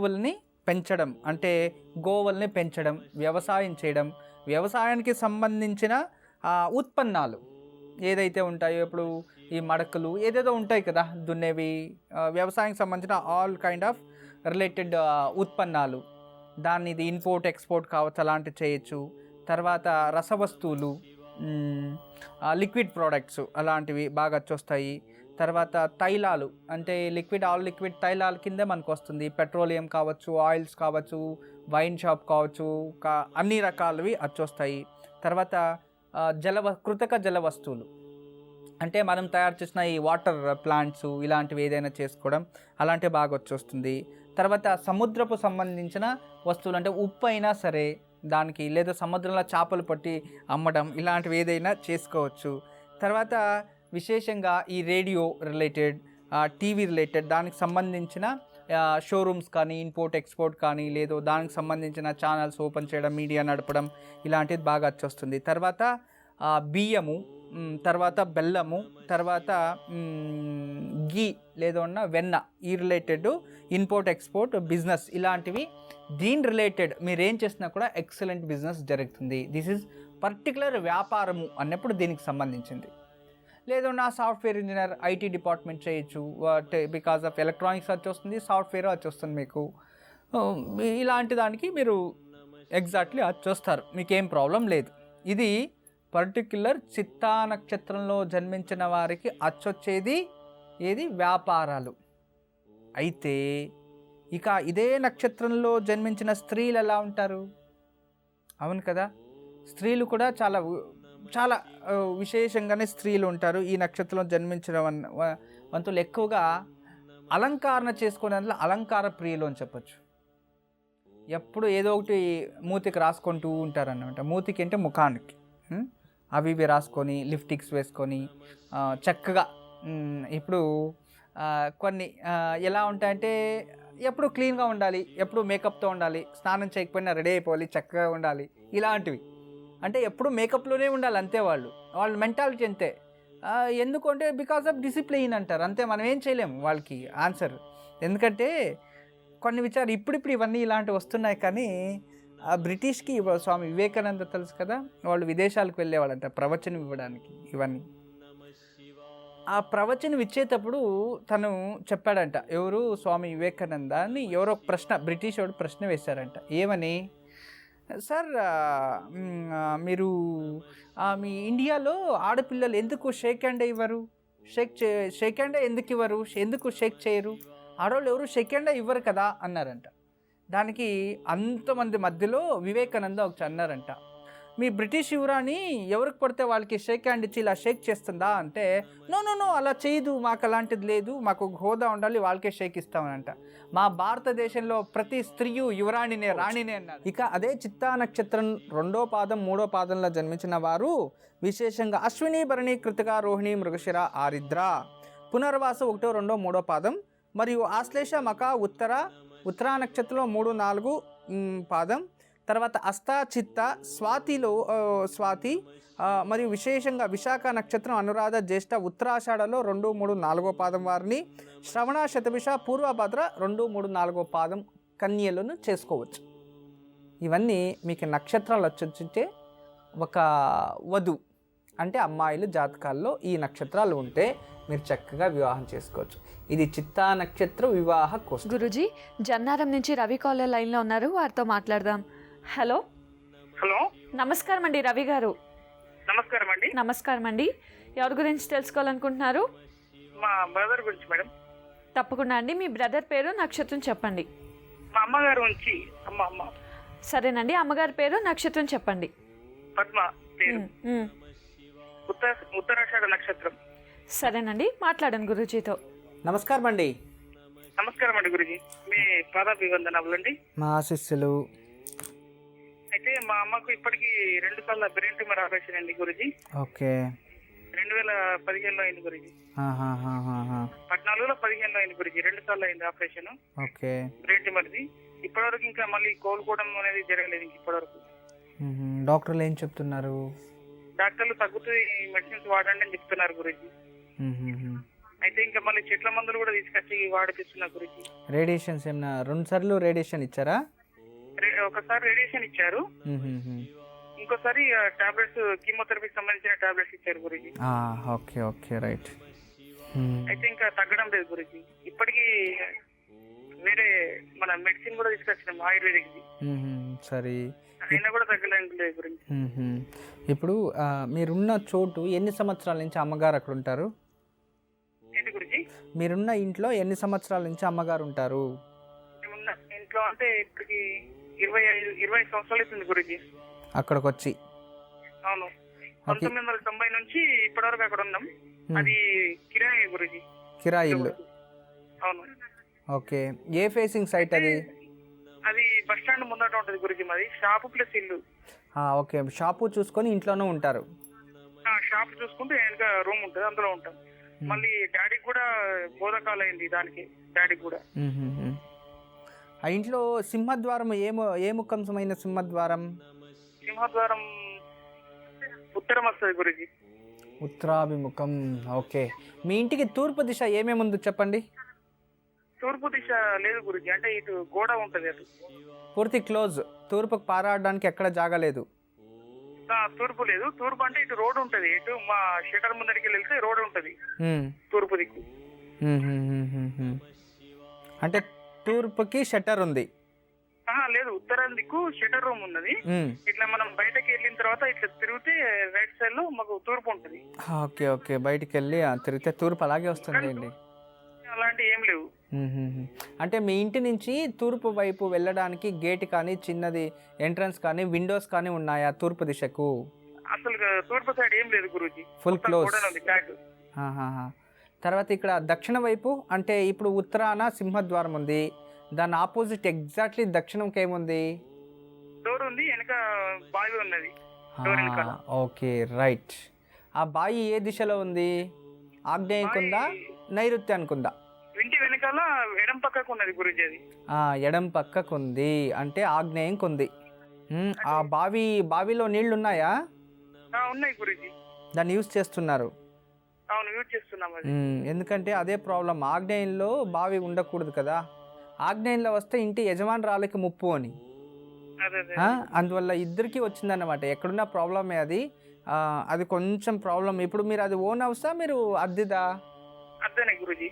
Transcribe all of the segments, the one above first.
జంతువుల్ని పెంచడం, అంటే గోవుల్ని పెంచడం, వ్యవసాయం చేయడం, వ్యవసాయానికి సంబంధించిన ఉత్పన్నాలు ఏదైతే ఉంటాయో, ఇప్పుడు ఈ మడకలు ఏదేదో ఉంటాయి కదా దున్నేవి, వ్యవసాయానికి సంబంధించిన ఆల్ కైండ్ ఆఫ్ రిలేటెడ్ ఉత్పన్నాలు, దాన్ని ఇది ఇంపోర్ట్ ఎక్స్పోర్ట్ కావచ్చు, అలాంటివి చేయొచ్చు. తర్వాత రసవస్తువులు, లిక్విడ్ ప్రోడక్ట్స్ అలాంటివి బాగా వచ్చొస్తాయి. తర్వాత తైలాలు, అంటే ఆల్ లిక్విడ్ తైలాల కిందే మనకు వస్తుంది. పెట్రోలియం కావచ్చు, ఆయిల్స్ కావచ్చు, వైన్ షాప్ కావచ్చు, అన్ని రకాలవి వచ్చొస్తాయి. తర్వాత కృతక జల వస్తువులు, అంటే మనం తయారు చేసిన ఈ వాటర్ ప్లాంట్స్ ఇలాంటివి ఏదైనా చేసుకోవడం అలాంటివి బాగా వచ్చేస్తుంది. తర్వాత సముద్రపు సంబంధించిన వస్తువులు, అంటే ఉప్పు అయినా సరే దానికి, లేదా సముద్రంలో చేపలు పట్టి అమ్మడం, ఇలాంటివి ఏదైనా చేసుకోవచ్చు. తర్వాత విశేషంగా ఈ రేడియో రిలేటెడ్, టీవీ రిలేటెడ్ దానికి సంబంధించిన షోరూమ్స్ కానీ, ఇంపోర్ట్ ఎక్స్పోర్ట్ కానీ, లేదు దానికి సంబంధించిన ఛానల్స్ ఓపెన్ చేయడం, మీడియా నడపడం, ఇలాంటిది బాగా వచ్చేస్తుంది. తర్వాత బియ్యము, తర్వాత బెల్లము, తర్వాత గీ లేదన్నా వెన్న, ఈ రిలేటెడ్ ఇంపోర్ట్ ఎక్స్పోర్ట్ బిజినెస్, ఇలాంటివి దీని రిలేటెడ్ మీరు ఏం చేసినా కూడా ఎక్సలెంట్ బిజినెస్ జరుగుతుంది. దిస్ ఈజ్ పర్టికులర్ వ్యాపారము అన్నప్పుడు దీనికి సంబంధించింది. లేదన్నా సాఫ్ట్వేర్ ఇంజనీర్, ఐటీ డిపార్ట్మెంట్ చేయొచ్చు, బికాజ్ ఆఫ్ ఎలక్ట్రానిక్స్ వచ్చేస్తుంది, సాఫ్ట్వేర్ వచ్చేస్తుంది మీకు. ఇలాంటి దానికి మీరు ఎగ్జాక్ట్లీ వచ్చేస్తారు, మీకేం ప్రాబ్లం లేదు. ఇది పర్టిక్యులర్ చిత్తా నక్షత్రంలో జన్మించిన వారికి అచ్చొచ్చేది ఏది, వ్యాపారాలు. అయితే ఇక ఇదే నక్షత్రంలో జన్మించిన స్త్రీలు ఎలా ఉంటారు? అవును కదా, స్త్రీలు కూడా చాలా చాలా విశేషంగానే స్త్రీలు ఉంటారు. ఈ నక్షత్రంలో జన్మించిన వంతులు ఎక్కువగా అలంకరణ చేసుకునేందులో అలంకార ప్రియులు అని చెప్పచ్చు. ఎప్పుడు ఏదో ఒకటి మూతికి రాసుకుంటూ ఉంటారన్నమాట. మూతికి అంటే ముఖానికి అవి ఇవి రాసుకొని, లిప్స్టిక్స్ వేసుకొని చక్కగా. ఇప్పుడు కొన్ని ఎలా ఉంటాయంటే, ఎప్పుడు క్లీన్గా ఉండాలి, ఎప్పుడు మేకప్తో ఉండాలి, స్నానం చేయకపోయినా రెడీ అయిపోవాలి, చక్కగా ఉండాలి, ఇలాంటివి. అంటే ఎప్పుడు మేకప్లోనే ఉండాలి అంతే. వాళ్ళ మెంటాలిటీ అంతే. ఎందుకంటే బికాస్ ఆఫ్ డిసిప్లిన్ అంటారు అంతే. మనం ఏం చేయలేము వాళ్ళకి ఆన్సర్. ఎందుకంటే కొన్ని విచారాలు ఇప్పుడు ఇవన్నీ ఇలాంటివి వస్తున్నాయి. కానీ బ్రిటిష్కి స్వామి వివేకానంద తెలుసు కదా, వాళ్ళు విదేశాలకు వెళ్ళేవాళ్ళంట ప్రవచనం ఇవ్వడానికి. ఇవన్నీ ఆ ప్రవచనం ఇచ్చేటప్పుడు తను చెప్పాడంట, ఎవరు స్వామి వివేకానంద అని ఎవరో ప్రశ్న, బ్రిటిష్ వాడు ప్రశ్న వేశారంట. ఏమని, సార్ మీరు మీ ఇండియాలో ఆడపిల్లలు ఎందుకు షేక్ హ్యాండ్ ఇవ్వరు, షేక్ హ్యాండ్ ఎందుకు ఇవ్వరు, ఎందుకు షేక్ చేయరు, ఆడవాళ్ళు ఎవరు షేక్ హ్యాండ్ ఇవ్వరు కదా అన్నారంట. దానికి అంతమంది మధ్యలో వివేకానంద ఒకటి అన్నారంట, మీ బ్రిటిష్ యువరాణి ఎవరికి పడితే వాళ్ళకి షేక్ హ్యాండ్ ఇచ్చి ఇలా షేక్ చేస్తుందా అంటే, నో అలా చేయదు, మాకు అలాంటిది లేదు, మాకు హోదా ఉండాలి, వాళ్ళకే షేక్ ఇస్తామనంట. మా భారతదేశంలో ప్రతి స్త్రీయు యువరాణినే, రాణినే అన్నారు. ఇక అదే చిత్తా నక్షత్రం 2వ పాదం 3వ పాదంలో జన్మించిన వారు విశేషంగా అశ్విని, భరణి, కృతిక, రోహిణి, మృగశిర, ఆరిద్ర, పునర్వాస 1, 2, 3వ పాదం, మరియు ఆశ్లేష, మక, ఉత్తరా నక్షత్రంలో 3, 4 పాదం, తర్వాత అస్త, చిత్త, స్వాతి, మరియు విశేషంగా విశాఖ నక్షత్రం, అనురాధ, జ్యేష్ఠ, ఉత్తరాషాఢలో 2, 3, 4వ పాదం వారిని, శ్రవణ, శతభిష, పూర్వభద్ర 2, 3, 4వ పాదం కన్యలను చేసుకోవచ్చు. ఇవన్నీ మీకు నక్షత్రాలు వచ్చే ఒక వధు, అంటే అమ్మాయిలు జాతకాల్లో ఈ నక్షత్రాలు ఉంటే మీరు చక్కగా వివాహం చేసుకోవచ్చు. ఇది చిత్తా నక్షత్ర వివాహ కోసం. గురుజీ, జన్నారం నుంచి రవి కాలర్ లైన్లో ఉన్నారు, వారితో మాట్లాడదాం. హలో. నమస్కారం అండి రవి గారు. నమస్కారం అండి. ఎవరి గురించి తెలుసుకోవాలనుకుంటున్నారు? మా బ్రదర్ గురించి మేడం. తప్పకుండా అండి. మీ బ్రదర్ పేరు, నక్షత్రం చెప్పండి. మా అమ్మగారు గురించి. సరేనండి, అమ్మగారి పేరు, నక్షత్రం చెప్పండి. పద్మ పేరు, ఉత్తరాషాఢ నక్షత్రం. సరేనండి, మాట్లాడండి గురుజీతో. నమస్కారం అండి. నమస్కారం అండి గురుజీ, మీ పాదాభివందనములండి. మా ఆశీస్సులు. అయితే మా అమ్మకు ఇప్పటికి 2 సార్లు బ్రెయిన్ ట్యూమర్ ఆపరేషన్ అండి గురుజీ. ఓకే. 2015లో అయింది గురుజీ. 14లో 15లో అయింది గురుజీ. 2 సార్లు అయింది ఆపరేషన్. ఓకే. బ్రెయిన్ ట్యూమర్ది. ఇప్పటివరకు ఇంకా మళ్ళీ కోలుకోవడం అనేది జరగలేదు ఇప్పటివరకు. డాక్టర్లు ఏం చెప్తున్నారు? డాక్టర్లు తగ్గుతుంది, మెడిసిన్స్ వాడండి అని చెప్తున్నారు గురుజీ. అయితే ఇంకా మళ్ళీ చెట్ల మందులు కూడా తీసుకొచ్చి వాడిపిస్తున్నా గురించి. రేడియేషన్స్ ఏమన్నా 2 సార్లు రేడియేషన్ ఇచ్చారా? ఒకసారి రేడియేషన్ ఇచ్చారు, ఇంకోసారి టాబ్లెట్స్ కీమోథెరపీకి సంబంధించిన టాబ్లెట్స్ ఇచ్చారు గురించి. Okay okay right. అయితే ఇంకా తగ్గడం లేదు గురించి. ఇప్పటికీ వేరే మన మెడిసిన్ కూడా తీసుకొచ్చినాం ఆయుర్వేదిక్ ది. సరే, అయినా కూడా తగ్గలేదు గురించి. ఇప్పుడు మీరున్న చోటు ఎన్ని సంవత్సరాల నుంచి అమ్మగారు అక్కడ ఉంటారు? ఏంటి గురించి? మీరున్న ఇంట్లో ఎన్ని సంవత్సరాల నుంచి అమ్మగారు ఉంటారు? మేమున్న ఇంట్లో అంటే ఇప్పటికి 20 సంవత్సరాలు అవుతుంది గురించి అక్కడికి వచ్చి. అవును, 1990 నుంచి ఇప్పటి వరకు అక్కడ ఉన్నాం. అది కిరాయి గురించి, కిరాయి ఇల్లు. అవును. ఓకే, ఏ ఫేసింగ్ సైట్ అది? అది బస్ స్టాండ్ ముందట ఉంటుంది గురించి. మాది షాపు ప్లస్ ఇల్లు. ఓకే, షాపు చూసుకొని ఇంట్లోనే ఉంటారు? షాప్ చూసుకుంటే వెనక రూమ్ ఉంటుంది, అందులో ఉంటాం. మళ్ళీ డాడీకి కూడా బోధకాలు అయింది, దానికి డాడీకి కూడా. ఆ ఇంట్లో సింహద్వారం ఏ ముఖంసమైన సింహద్వారం? సింహద్వారం ఉత్తరం వస్తుంది గురించి. ఉత్తరాభిముఖం. ఓకే, మీ ఇంటికి తూర్పు దిశ ఏమేమి ఉందో చెప్పండి. తూర్పు దిశ లేదు గురించి, అంటే ఇటు గోడ ఉంటది, అటు పూర్తి క్లోజ్. తూర్పుకు పారాడడానికి ఎక్కడ జాగలేదు. తూర్పు లేదు. తూర్పు అంటే ఇటు రోడ్ ఉంటది, ఇటు మా షటర్ ముందరికి వెళ్తే రోడ్ ఉంటది తూర్పు దిక్కు. అంటే తూర్పుకి షట్టర్ ఉంది? లేదు, ఉత్తరం దిక్కు షటర్ రూమ్ ఉన్నది. ఇట్లా మనం బయటకి వెళ్ళిన తర్వాత ఇట్లా తిరిగితే రైట్ సైడ్ లో మాకు తూర్పు ఉంటది. ఓకే ఓకే, బయటికి వెళ్ళి తిరిగితే తూర్పు అలాగే వస్తుంది అండి. అలాంటి ఏం లేవు. అంటే మీ ఇంటి నుంచి తూర్పు వైపు వెళ్ళడానికి గేట్ కానీ చిన్నది ఎంట్రన్స్ కానీ విండోస్ కానీ ఉన్నాయా తూర్పు దిశకు? అసలు తూర్పు సైడ్ ఏం లేదు గురూజీ, ఫుల్ క్లోజ్. తర్వాత ఇక్కడ దక్షిణ వైపు అంటే ఇప్పుడు ఉత్తరాన సింహద్వారం ఉంది, దాని ఆపోజిట్ ఎగ్జాక్ట్లీ దక్షిణంకి ఏముంది? డోర్ ఉంది, వెనక బావి ఉన్నది. Okay right. ఆ బావి ఏ దిశలో ఉంది? ఆగ్నేయంకి ఉందా నైరుత్యానికి ఉందా? ఇంటి వెనకాల ఎడం పక్కకు ఉన్నది గురూజీ. అది ఎడం పక్కకు ఉంది అంటే ఆగ్నేయంకి ఉంది. ఆ బావిలో నీళ్లు ఉన్నాయా? ఉన్నాయి గురూజీ. దాన్ని యూజ్ చేస్తున్నారు? అవును, యూజ్ చేస్తున్నాం. ఎందుకంటే అదే ప్రాబ్లం, ఆగ్నేయంలో బావి ఉండకూడదు కదా. ఆగ్నేయంలో వస్తే ఇంటి యజమానురాలకి ముప్పు అని. అందువల్ల ఇద్దరికి వచ్చిందన్నమాట. ఎక్కడున్న ప్రాబ్లమే అది. అది కొంచెం ప్రాబ్లం. ఇప్పుడు మీరు అది ఓన్ హౌసా మీరు అద్దెదా? అద్దెనే గురూజీ.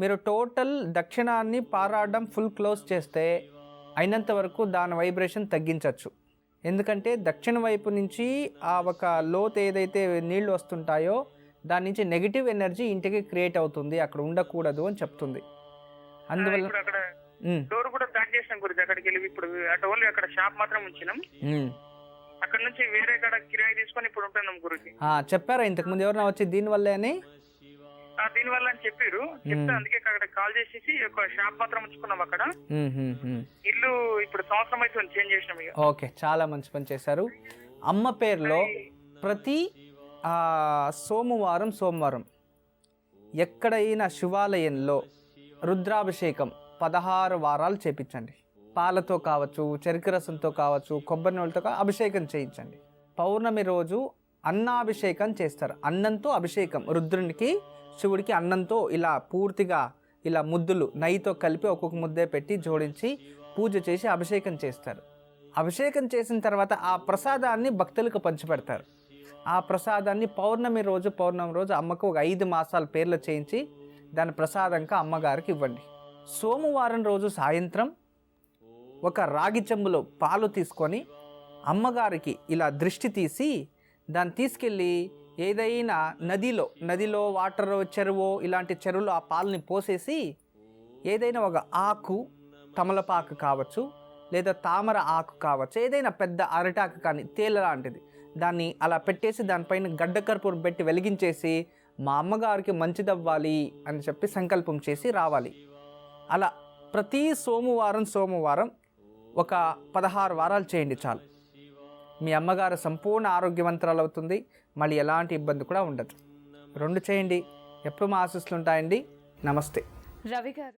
మీరు టోటల్ దక్షిణాన్ని పారాడడం ఫుల్ క్లోజ్ చేస్తే అయినంత వరకు దాని వైబ్రేషన్ తగ్గించవచ్చు. ఎందుకంటే దక్షిణ వైపు నుంచి ఆ ఒక లోతు ఏదైతే నీళ్లు వస్తుంటాయో దాని నుంచి నెగిటివ్ ఎనర్జీ ఇంటికి క్రియేట్ అవుతుంది, అక్కడ ఉండకూడదు అని చెప్తుంది. అందువల్ల డోర్ కూడా ప్యాక్ చేసాం గురించి. అక్కడికి వెళ్ళి ఇప్పుడు అటు ఓన్లీ అక్కడ షాప్ మాత్రం ఉంచినాం. అక్కడ నుంచి వేరే కాడ కిరాయి తీసుకొని ఇప్పుడు ఉంటున్నాం గురించి. చెప్పారా ఇంతకు ముందు ఎవరైనా వచ్చి దీనివల్లే అని? దీనివల్ల అని చెప్పారు, చెప్తే అందుకే అక్కడ కాల్ చేసేసి ఒక షాప్ మాత్రం ఉంచుకున్నాం అక్కడ. ఇల్లు ఇప్పుడు సంవత్సరం అయితే చేంజ్ చేసినాం. ఓకే, చాలా మంచి పని చేశారు. అమ్మ పేరులో ప్రతి సోమవారం ఎక్కడైనా శివాలయంలో రుద్రాభిషేకం 16 వారాలు చేపించండి. పాలతో కావచ్చు, చెరుకు రసంతో కావచ్చు, కొబ్బరి నూనెతో అభిషేకం చేయించండి. పౌర్ణమి రోజు అన్నాభిషేకం చేస్తారు. అన్నంతో అభిషేకం, రుద్రునికి శివుడికి అన్నంతో ఇలా పూర్తిగా ఇలా ముద్దులు నెయ్యితో కలిపి ఒక్కొక్క ముద్దే పెట్టి జోడించి పూజ చేసి అభిషేకం చేస్తారు. అభిషేకం చేసిన తర్వాత ఆ ప్రసాదాన్ని భక్తులకు పంచిపెడతారు. ఆ ప్రసాదాన్ని పౌర్ణమి రోజు అమ్మకు ఒక 5 మాసాల పేర్లు చేయించి దాని ప్రసాదంగా అమ్మగారికి ఇవ్వండి. సోమవారం రోజు సాయంత్రం ఒక రాగి చెంబులో పాలు తీసుకొని అమ్మగారికి ఇలా దృష్టి తీసి దాన్ని తీసుకెళ్ళి ఏదైనా నదిలో వాటర్ చెరువు ఇలాంటి చెరువులో ఆ పాలని పోసేసి ఏదైనా ఒక ఆకు, తమలపాకు కావచ్చు లేదా తామర ఆకు కావచ్చు, ఏదైనా పెద్ద అరటాకు కానీ తేల లాంటిది, దాన్ని అలా పెట్టేసి దానిపైన గడ్డ కర్పూరం పెట్టి వెలిగించేసి మా అమ్మగారికి మంచిదవ్వాలి అని చెప్పి సంకల్పం చేసి రావాలి. అలా ప్రతి సోమవారం ఒక 16 వారాలు చేయండి చాలు. మీ అమ్మగారు సంపూర్ణ ఆరోగ్యవంతురాలు అవుతుంది, మళ్ళీ ఎలాంటి ఇబ్బంది కూడా ఉండదు. 2 చేయండి. ఎప్పుడు మా ఆశీస్సులు ఉంటాయండి. నమస్తే. రవి గారు.